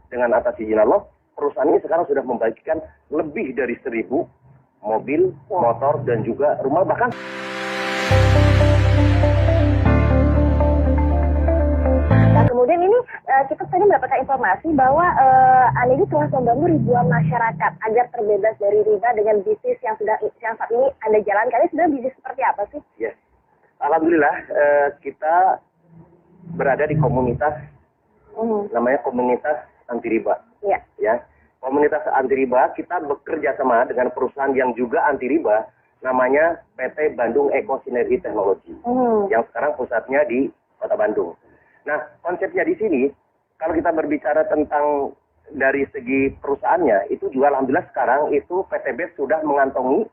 dengan atas izin Allah, perusahaan ini sekarang sudah membagikan lebih dari 1.000 mobil, motor, dan juga rumah, bahkan kemudian ini kita tadi mendapatkan informasi bahwa Anda ini telah membantu ribuan masyarakat agar terbebas dari riba dengan bisnis yang saat ini Anda jalankan. Ini sebenarnya bisnis seperti apa sih? Yes. Alhamdulillah kita berada di komunitas namanya komunitas anti riba. Iya. Ya. Komunitas anti riba, kita bekerja sama dengan perusahaan yang juga anti riba, namanya PT Bandung Eko Sinergi Teknologi, yang sekarang pusatnya di Kota Bandung. Nah, konsepnya di sini, kalau kita berbicara tentang dari segi perusahaannya, itu juga alhamdulillah sekarang itu PT BES sudah mengantongi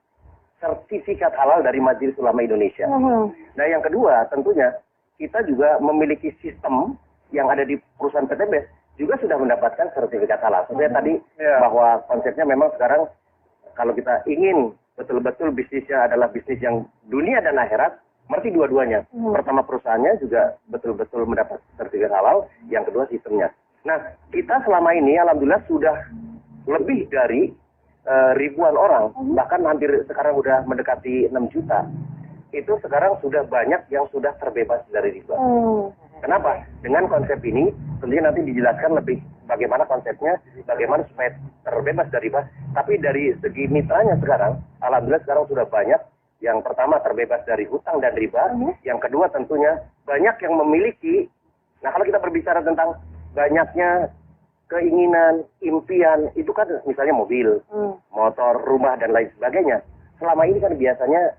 sertifikat halal dari Majelis Ulama Indonesia. Nah, yang kedua tentunya kita juga memiliki sistem yang ada di perusahaan PT BES juga sudah mendapatkan sertifikat halal. Sebenarnya tadi bahwa konsepnya memang sekarang kalau kita ingin betul-betul bisnisnya adalah bisnis yang dunia dan akhirat, berarti dua-duanya. Pertama perusahaannya juga betul-betul mendapat sertifikat halal, yang kedua sistemnya. Nah, kita selama ini alhamdulillah sudah lebih dari ribuan orang, bahkan hampir sekarang sudah mendekati 6 juta. Itu sekarang sudah banyak yang sudah terbebas dari riba. Kenapa? Dengan konsep ini, tentunya nanti dijelaskan lebih bagaimana konsepnya, bagaimana supaya terbebas dari riba. Tapi dari segi mitranya sekarang, alhamdulillah sekarang sudah banyak. Yang pertama terbebas dari hutang dan riba. Yang kedua tentunya banyak yang memiliki. Nah, kalau kita berbicara tentang banyaknya keinginan, impian, itu kan misalnya mobil, motor, rumah, dan lain sebagainya. Selama ini kan biasanya,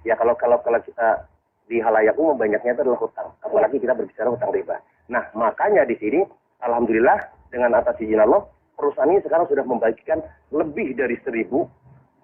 ya kalau kita di halayak umum banyaknya itu adalah hutang. Apalagi kita berbicara hutang riba. Nah, makanya di sini, alhamdulillah dengan atas izin Allah, perusahaan ini sekarang sudah membagikan lebih dari 1.000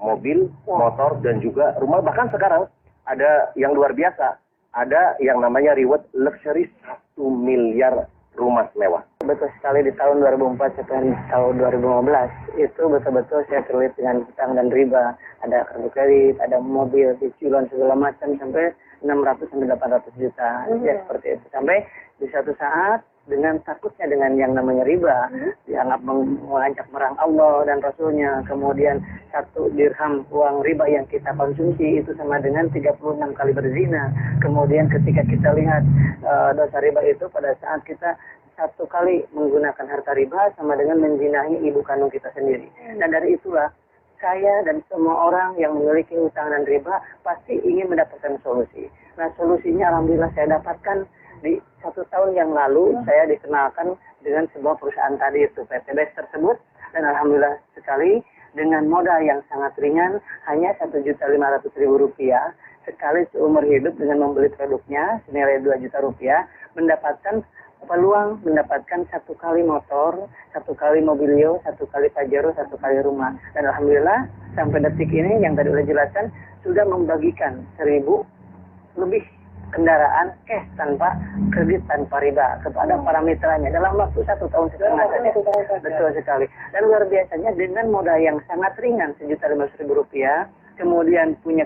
mobil, motor, dan juga rumah. Bahkan sekarang ada yang luar biasa. Ada yang namanya reward luxury 1 miliar rumah mewah. Betul sekali, di tahun 2004 sampai tahun 2015 itu betul-betul saya terlibat dengan hutang dan riba. Ada kartu kredit, ada mobil, cicilan segala macam sampai 600 sampai 800 juta. Ya seperti itu. Sampai di satu saat dengan takutnya dengan yang namanya riba, dianggap mengajak merang Allah dan Rasulnya. Kemudian 1 dirham uang riba yang kita konsumsi itu sama dengan 36 kali berzina. Kemudian ketika kita lihat dosa riba itu pada saat kita 1 kali menggunakan harta riba sama dengan menzinahi ibu kandung kita sendiri. Dan dari itulah saya dan semua orang yang memiliki hutang dan riba pasti ingin mendapatkan solusi. Nah, solusinya alhamdulillah saya dapatkan di 1 tahun yang lalu. Saya dikenalkan dengan sebuah perusahaan tadi itu PT BES tersebut, dan alhamdulillah sekali dengan modal yang sangat ringan, hanya Rp1.500.000 sekali seumur hidup dengan membeli produknya senilai Rp2 juta, mendapatkan peluang mendapatkan 1 kali motor, 1 kali mobilio, 1 kali pajero, 1 kali rumah. Dan alhamdulillah sampai detik ini yang tadi sudah jelaskan sudah membagikan 1.000 lebih kendaraan cash tanpa kredit tanpa riba kepada para mitranya dalam waktu 1 tahun setengah saja. Betul sekali. Dan luar biasanya dengan modal yang sangat ringan Rp1.500.000, kemudian punya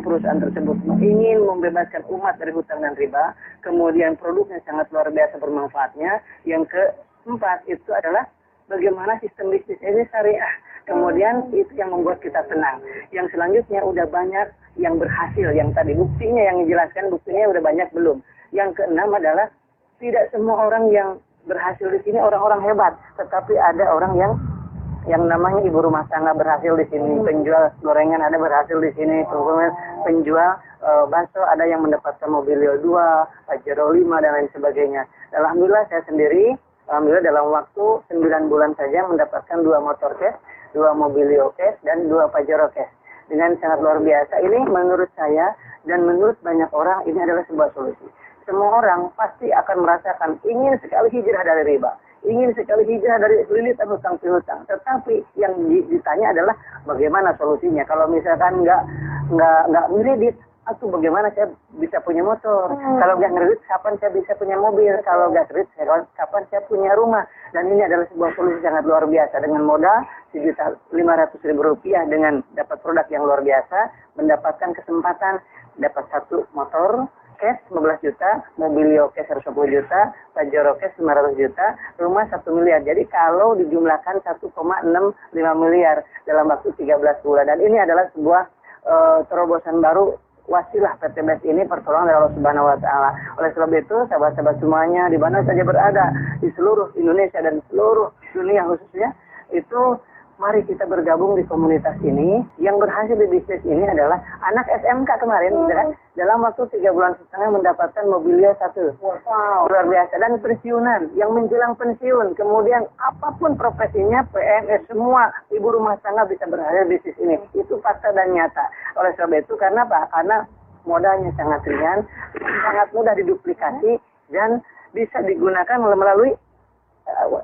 perusahaan tersebut ingin membebaskan umat dari hutang dan riba, kemudian produknya sangat luar biasa bermanfaatnya. Yang keempat itu adalah bagaimana sistem bisnis ini syariah. Kemudian itu yang membuat kita tenang. Yang selanjutnya udah banyak yang berhasil. Yang tadi buktinya yang dijelaskan, buktinya udah banyak belum. Yang keenam adalah tidak semua orang yang berhasil di sini orang-orang hebat, tetapi ada orang yang namanya ibu rumah tangga berhasil di sini, penjual gorengan ada berhasil di sini, penjual bakso ada yang mendapatkan mobilio 2, pajero 5, dan lain sebagainya. Alhamdulillah saya sendiri, alhamdulillah dalam waktu 9 bulan saja mendapatkan 2 motor cash, 2 mobilio cash, dan 2 pajero cash. Dengan sangat luar biasa. Ini menurut saya dan menurut banyak orang ini adalah sebuah solusi. Semua orang pasti akan merasakan ingin sekali hijrah dari riba, ingin sekali hijrah dari lilitan hutang piutang. Tetapi yang ditanya adalah bagaimana solusinya. Kalau misalkan nggak ngeredit, atau bagaimana saya bisa punya motor? Kalau nggak ngeredit, kapan saya bisa punya mobil? Kalau nggak kredit, kapan saya punya rumah? Dan ini adalah sebuah solusi sangat luar biasa. Dengan modal Rp1.500.000 dengan dapat produk yang luar biasa, mendapatkan kesempatan dapat 1 motor, cash 15 juta, Mobilio cash 110 juta, Pajero cash 500 juta, rumah 1 miliar. Jadi kalau dijumlahkan 1,65 miliar dalam waktu 13 bulan. Dan ini adalah sebuah terobosan baru wasilah PT BES ini pertolongan dari Allah Subhanahu wa taala. Oleh sebab itu, sahabat-sahabat semuanya di mana saja berada di seluruh Indonesia dan seluruh dunia khususnya, itu mari kita bergabung di komunitas ini. Yang berhasil di bisnis ini adalah anak SMK kemarin, dalam waktu 3 bulan setengah mendapatkan Mobilio 1. Wow, luar biasa. Dan pensiunan, yang menjelang pensiun, kemudian apapun profesinya, PNS, semua ibu rumah tangga bisa berhasil di bisnis ini. Itu fakta dan nyata. Oleh sebab itu, karena apa? Karena modalnya sangat ringan, sangat mudah diduplikasi, dan bisa digunakan melalui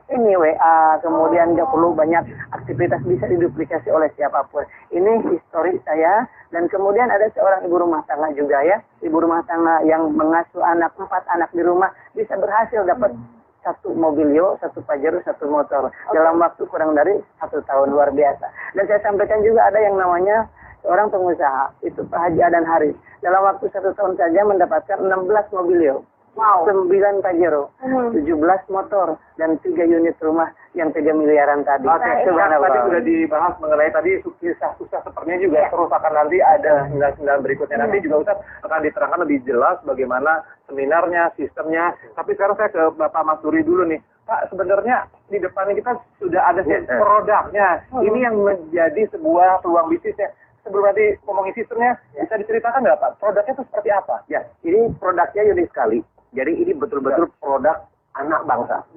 ini WA, kemudian nggak perlu banyak aktivitas, bisa diduplikasi oleh siapapun. Ini histori saya. Dan kemudian ada seorang ibu rumah tangga juga ya, ibu rumah tangga yang mengasuh 4 anak di rumah, bisa berhasil dapat 1 Mobilio, 1 Pajero, 1 motor dalam waktu kurang dari 1 tahun. Luar biasa. Dan saya sampaikan juga ada yang namanya seorang pengusaha, itu Pak Haji Adan Haris, dalam waktu 1 tahun saja mendapatkan 16 Mobilio. Wow. 9 Pajero, 17 motor, dan 3 unit rumah yang 3 miliaran tadi. Oke, tadi sudah dibahas mengenai tadi kisah sukses sepertinya juga terus akan nanti ada sembilan berikutnya. Nanti juga Ustaz akan diterangkan lebih jelas bagaimana seminarnya, sistemnya. Tapi sekarang saya ke Bapak Mas Duri dulu nih. Pak, sebenarnya di depannya kita sudah ada produknya. Ini yang menjadi sebuah peluang bisnisnya. Sebelum nanti ngomongin sistemnya, bisa diceritakan nggak Pak? Produknya itu seperti apa? Ya, ini produknya unik sekali. Jadi ini betul-betul produk anak bangsa.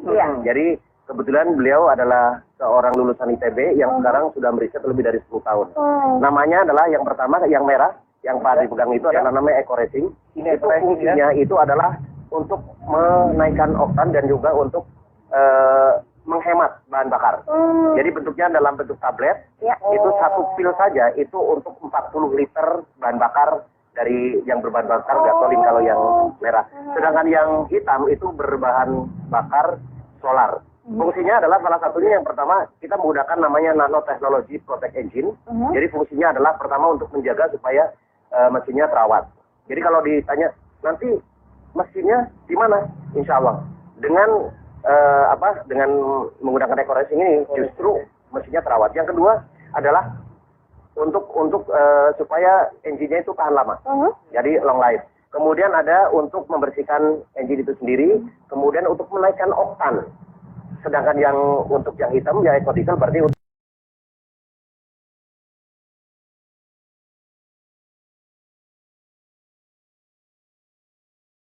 Jadi kebetulan beliau adalah seorang lulusan ITB yang sekarang sudah meriset lebih dari 10 tahun. Namanya adalah yang pertama, yang merah, yang Pak dipegang itu adalah namanya Eco Racing. Itu fungsinya itu adalah untuk menaikkan oktan dan juga untuk menghemat bahan bakar. Jadi bentuknya dalam bentuk tablet. Itu 1 pil saja itu untuk 40 liter bahan bakar dari yang berbahan bakar gasolin kalau yang merah. Sedangkan yang hitam itu berbahan bakar solar. Fungsinya adalah salah satunya yang pertama kita menggunakan namanya nanotechnology protect engine. Jadi fungsinya adalah pertama untuk menjaga supaya mesinnya terawat. Jadi kalau ditanya nanti mesinnya di mana? Insya Allah dengan dengan menggunakan Eco Racing ini justru mesinnya terawat. Yang kedua adalah untuk supaya engine-nya itu tahan lama. Jadi long life. Kemudian ada untuk membersihkan engine itu sendiri, kemudian untuk menaikkan oktan. Sedangkan yang untuk yang hitam ya eco diesel berarti